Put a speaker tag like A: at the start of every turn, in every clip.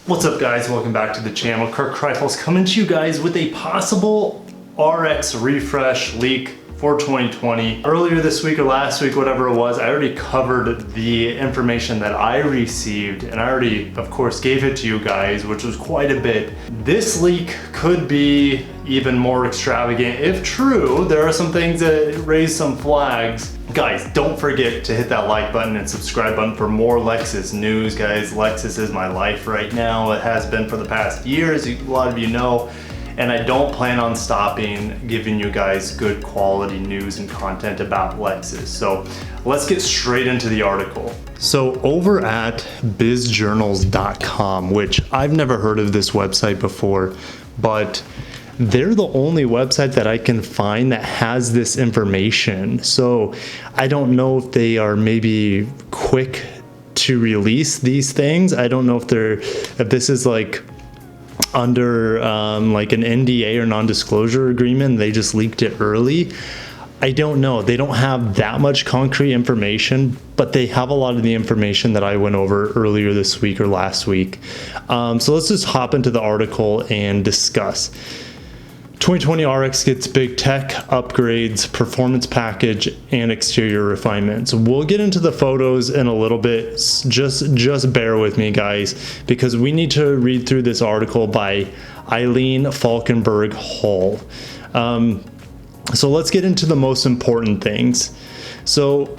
A: What's up guys, welcome back to the channel. Kirk Kreifels coming to you guys with a possible RX refresh leak for 2020. Earlier this week or last week, whatever it was, I already covered the information that I received and I already, of course, gave it to you guys, which was quite a bit. This leak could be even more extravagant. If true, there are some things that raise some flags. Guys, don't forget to hit that like button and subscribe button for more Lexus news, guys. Lexus is my life right now. It has been for the past years, a lot of you know, and I don't plan on stopping giving you guys good quality news and content about Lexus. So let's get straight into the article. So over at bizjournals.com, which I've never heard of this website before, but they're the only website that I can find that has this information. So I don't know if they are maybe quick to release these things. I don't know if this is like under like an NDA or non-disclosure agreement. They just leaked it early. I don't know. They don't have that much concrete information, but they have a lot of the information that I went over earlier this week or last week. So let's just hop into the article and discuss. 2020 RX gets big tech upgrades, performance package, and exterior refinements. We'll get into the photos in a little bit. Just bear with me, guys, because we need to read through this article by Eileen Falkenberg Hall. So let's get into the most important things. So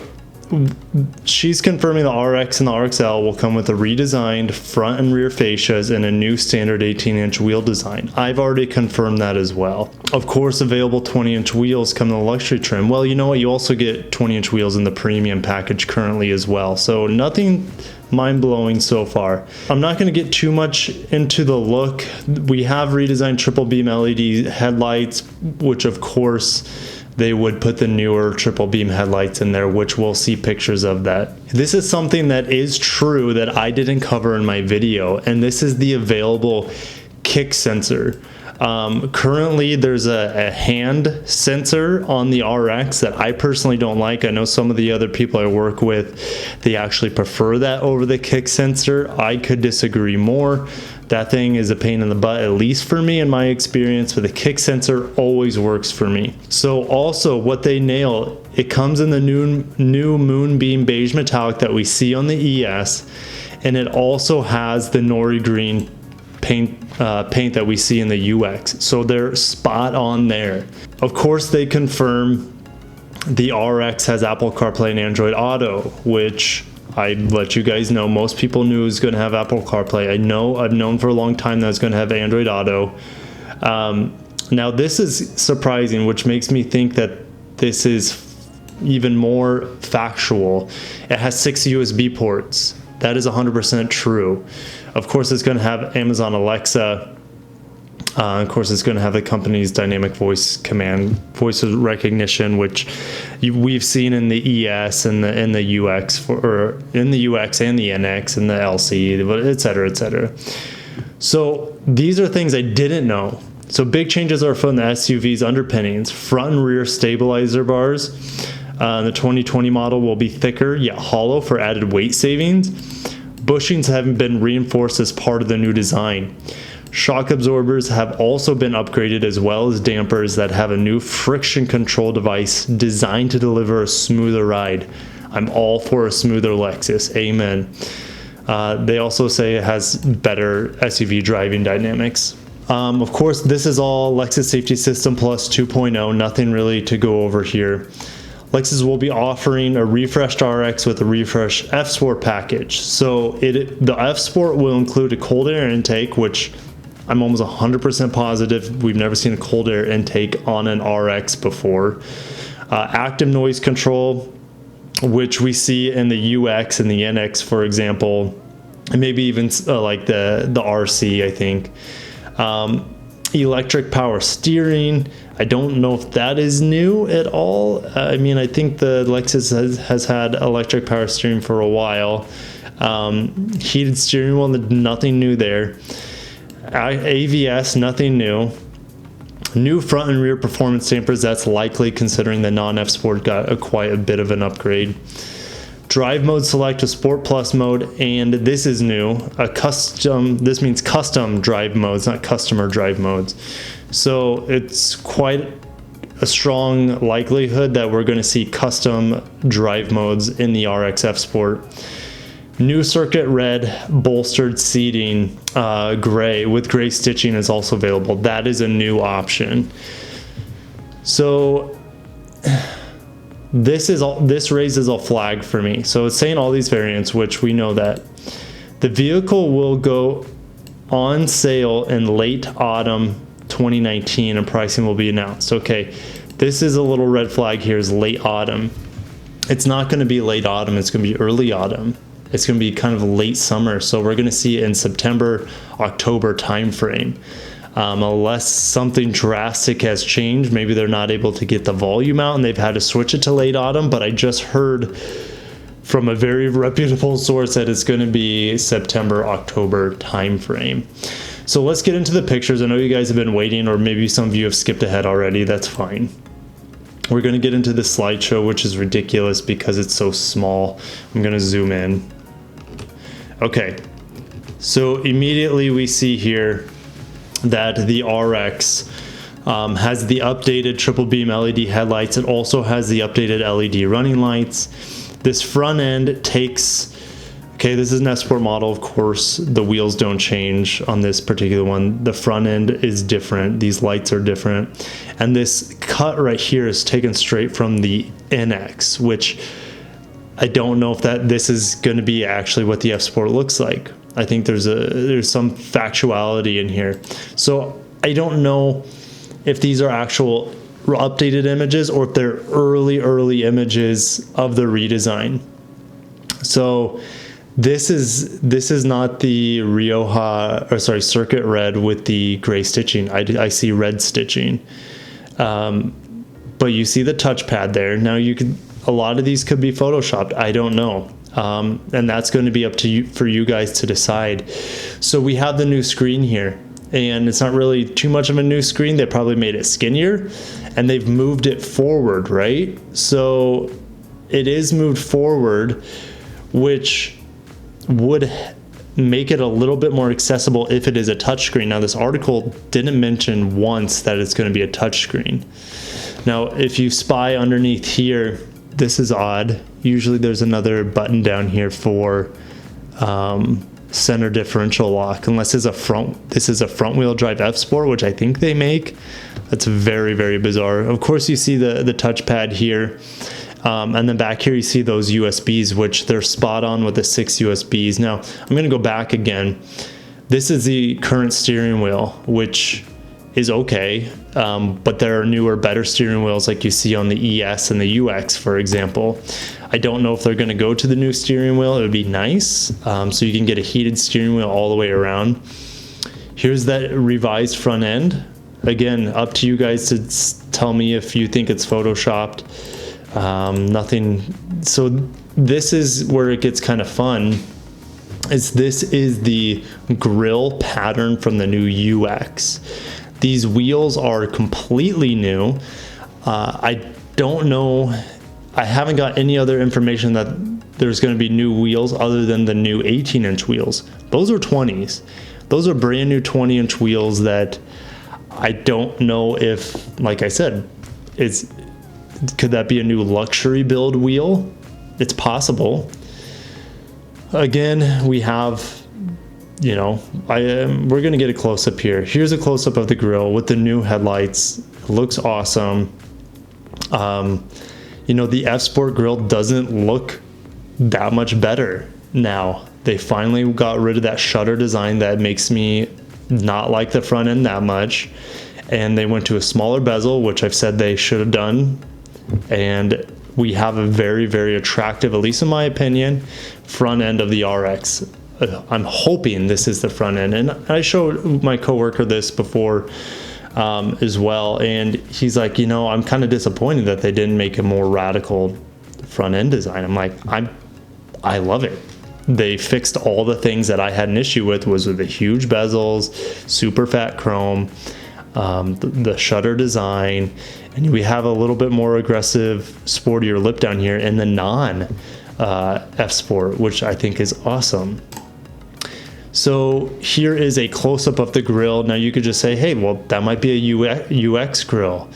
A: she's confirming the RX and the RXL will come with a redesigned front and rear fascias and a new standard 18-inch wheel design. I've already confirmed that as well. Of course, available 20-inch wheels come in the luxury trim. Well, you know what? You also get 20-inch wheels in the premium package currently as well. So nothing mind-blowing so far. I'm not going to get too much into the look. We have redesigned triple beam LED headlights, which of course they would put the newer triple beam headlights in there, which we'll see pictures of that. This is something that is true that I didn't cover in my video, and this is the available kick sensor. Currently there's a hand sensor on the RX that I personally don't like. I know some of the other people I work with, they actually prefer that over the kick sensor. I could disagree more. That thing is a pain in the butt, at least for me in my experience, but the kick sensor always works for me. So also what they nail, it comes in the new moonbeam beige metallic that we see on the ES, and it also has the nori green paint that we see in the UX. So they're spot on there. Of course, they confirm the RX has Apple CarPlay and Android Auto, which I let you guys know most people knew it was going to have Apple CarPlay. I've known for a long time that it's going to have Android Auto. Now this is surprising, which makes me think that this is even more factual. It has 6 USB ports. That is 100% true. Of course, it's going to have Amazon Alexa. Of course, it's going to have the company's dynamic voice voice recognition, which we've seen in the ES and the UX, or in the UX and the NX and the LC, et cetera, et cetera. So these are things I didn't know. So big changes are from the SUV's underpinnings. Front and rear stabilizer bars. The 2020 model will be thicker yet hollow for added weight savings. Bushings have been reinforced as part of the new design. Shock absorbers have also been upgraded, as well as dampers that have a new friction control device designed to deliver a smoother ride. I'm all for a smoother Lexus. Amen. They also say it has better SUV driving dynamics. Of course, this is all Lexus Safety System Plus 2.0. Nothing really to go over here. Lexus will be offering a refreshed RX with a refreshed F Sport package. So the F Sport will include a cold air intake, which I'm almost 100% positive we've never seen a cold air intake on an RX before. Active noise control, which we see in the UX and the NX, for example, and maybe even like the RC, I think. Electric power steering. I don't know if that is new at all. I mean, I think the Lexus has had electric power steering for a while. Heated steering wheel, nothing new there. AVS, nothing new. New front and rear performance dampers, that's likely considering the non-F Sport got quite a bit of an upgrade. drive mode select a Sport Plus mode, and this is new, a custom, this means custom drive modes, not customer drive modes. So it's quite a strong likelihood that we're going to see custom drive modes in the RX F Sport. New circuit red bolstered seating, gray with gray stitching is also available. That is a new option. So this raises a flag for me. So it's saying all these variants, which we know that the vehicle will go on sale in late autumn 2019 and pricing will be announced. Okay, this is a little red flag here, is late autumn. It's not going to be late autumn, it's going to be early autumn. It's going to be kind of late summer, so we're going to see it in September, October timeframe. Unless something drastic has changed, maybe they're not able to get the volume out and they've had to switch it to late autumn, but I just heard from a very reputable source that it's going to be September, October timeframe. So let's get into the pictures. I know you guys have been waiting, or maybe some of you have skipped ahead already. That's fine. We're going to get into the slideshow, which is ridiculous because it's so small. I'm going to zoom in. Okay, so immediately we see here that the RX has the updated triple beam LED headlights. It also has the updated LED running lights. This front end takes, okay, this is an S-Sport model, of course. The wheels don't change on this particular one. The front end is different. These lights are different. And this cut right here is taken straight from the NX, which I don't know if this is going to be actually what the F-Sport looks like. I think there's some factuality in here. So I don't know if these are actual updated images or if they're early images of the redesign. So this is not the circuit red with the gray stitching. I see red stitching. But you see the touchpad there. Now a lot of these could be photoshopped. I don't know. And that's going to be up to you, for you guys to decide. So we have the new screen here, and it's not really too much of a new screen. They probably made it skinnier and they've moved it forward, right? So it is moved forward, which would make it a little bit more accessible if it is a touchscreen. Now, this article didn't mention once that it's going to be a touchscreen. Now, if you spy underneath here, this is odd. Usually there's another button down here for center differential lock, unless this is a front wheel drive F Sport, which I think they make. That's very bizarre. Of course, you see the touchpad here. And then back here you see those USBs, which they're spot on with the 6 USBs. Now, I'm going to go back again. This is the current steering wheel, which is okay, but there are newer, better steering wheels like you see on the ES and the UX, for example. I don't know if they're going to go to the new steering wheel. It would be nice, so you can get a heated steering wheel all the way around. Here's that revised front end. Again, up to you guys to tell me if you think it's photoshopped. Nothing. So this is where it gets kind of fun. This is the grille pattern from the new UX. These wheels are completely new. I don't know. I haven't got any other information that there's going to be new wheels other than the new 18-inch wheels. Those are 20s. Those are brand new 20-inch wheels that I don't know if, like I said, could that be a new luxury build wheel? It's possible. Again, we have, we're going to get a close-up here. Here's a close-up of the grille with the new headlights. It looks awesome. The F Sport grille doesn't look that much better now. They finally got rid of that shutter design that makes me not like the front end that much. And they went to a smaller bezel, which I've said they should have done. And we have a very attractive, at least in my opinion, front end of the RX. I'm hoping this is the front end. And I showed my coworker this before as well, and he's like, I'm kind of disappointed that they didn't make a more radical front end design. I'm like, I love it. They fixed all the things that I had an issue with the huge bezels, super fat chrome, the shutter design, and we have a little bit more aggressive, sportier lip down here, and the F Sport, which I think is awesome. So here is a close-up of the grill. Now you could just say, hey, well, that might be a UX grill.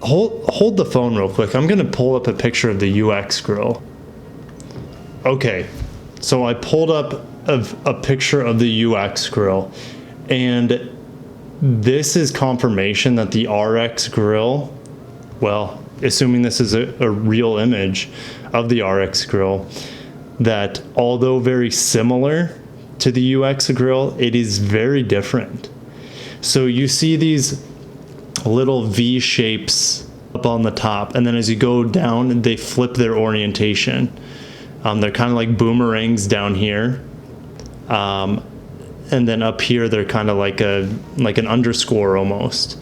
A: Hold the phone real quick. I'm gonna pull up a picture of the UX grill. Okay, so I pulled up a picture of the UX grill, and this is confirmation that the RX grill, well, assuming this is a real image of the RX grill, that although very similar to the UX grill, it is very different. So you see these little V shapes up on the top, and then as you go down, they flip their orientation. They're kind of like boomerangs down here. And then up here, they're kind of like an underscore almost.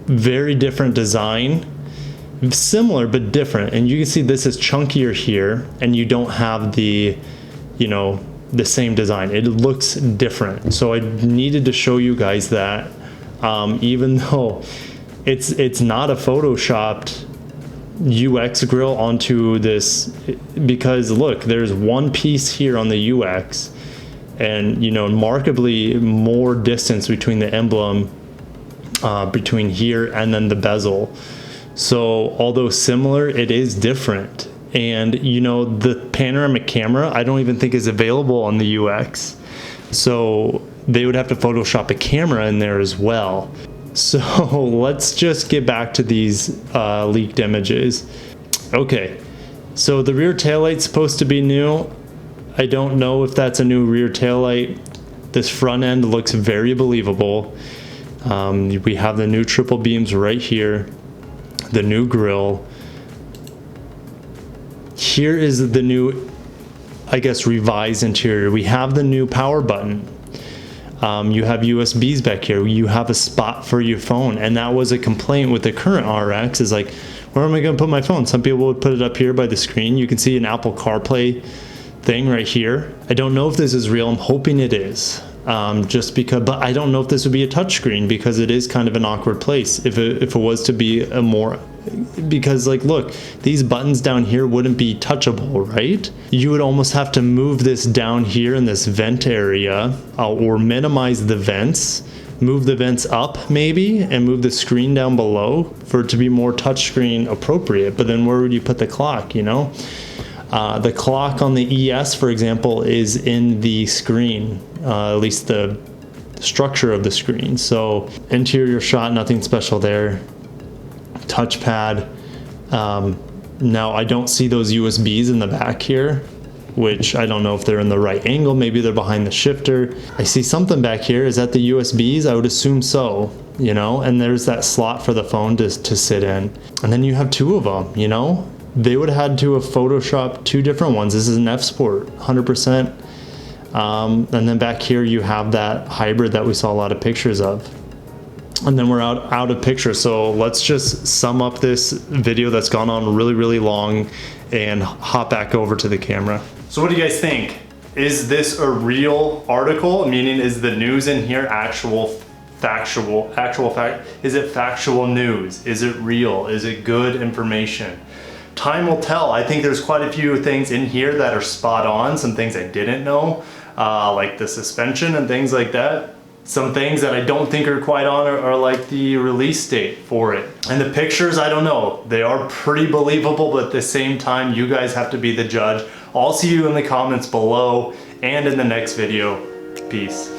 A: Very different design, similar but different. And you can see this is chunkier here, and you don't have the, the same design. It looks different. So I needed to show you guys that, even though it's not a photoshopped UX grill onto this, because look, there's one piece here on the UX, and markedly more distance between the emblem between here and then the bezel. So although similar, it is different. And the panoramic camera, I don't even think is available on the UX. So they would have to Photoshop a camera in there as well. So let's just get back to these leaked images. Okay, so the rear taillight's supposed to be new. I don't know if that's a new rear taillight. This front end looks very believable. We have the new triple beams right here, the new grille. Here is the new, I guess, revised interior. We have the new power button. You have USBs back here. You have a spot for your phone. And that was a complaint with the current RX, is like, where am I going to put my phone? Some people would put it up here by the screen. You can see an Apple Carplay thing right here. I don't know if this is real. I'm hoping it is. Just because, but I don't know if this would be a touchscreen, because it is kind of an awkward place if it was to be a more, because like, look, these buttons down here wouldn't be touchable, right? You would almost have to move this down here in this vent area, or minimize the vents, move the vents up maybe, and move the screen down below for it to be more touchscreen appropriate. But then where would you put the clock, The clock on the ES, for example, is in the screen, at least the structure of the screen. So interior shot, nothing special there. Touchpad. Now I don't see those USBs in the back here, which I don't know if they're in the right angle. Maybe they're behind the shifter. I see something back here. Is that the USBs? I would assume so, and there's that slot for the phone to sit in. And then you have two of them, They would have had to have photoshopped two different ones. This is an F Sport, 100%. And then back here you have that hybrid that we saw a lot of pictures of. And then we're out of picture. So let's just sum up this video that's gone on really, really long and hop back over to the camera. So what do you guys think? Is this a real article? Meaning, is the news in here actual fact? Is it factual news? Is it real? Is it good information? Time will tell. I think there's quite a few things in here that are spot on, some things I didn't know, like the suspension and things like that. Some things that I don't think are quite on are like the release date for it. And the pictures, I don't know. They are pretty believable, but at the same time, you guys have to be the judge. I'll see you in the comments below and in the next video. Peace.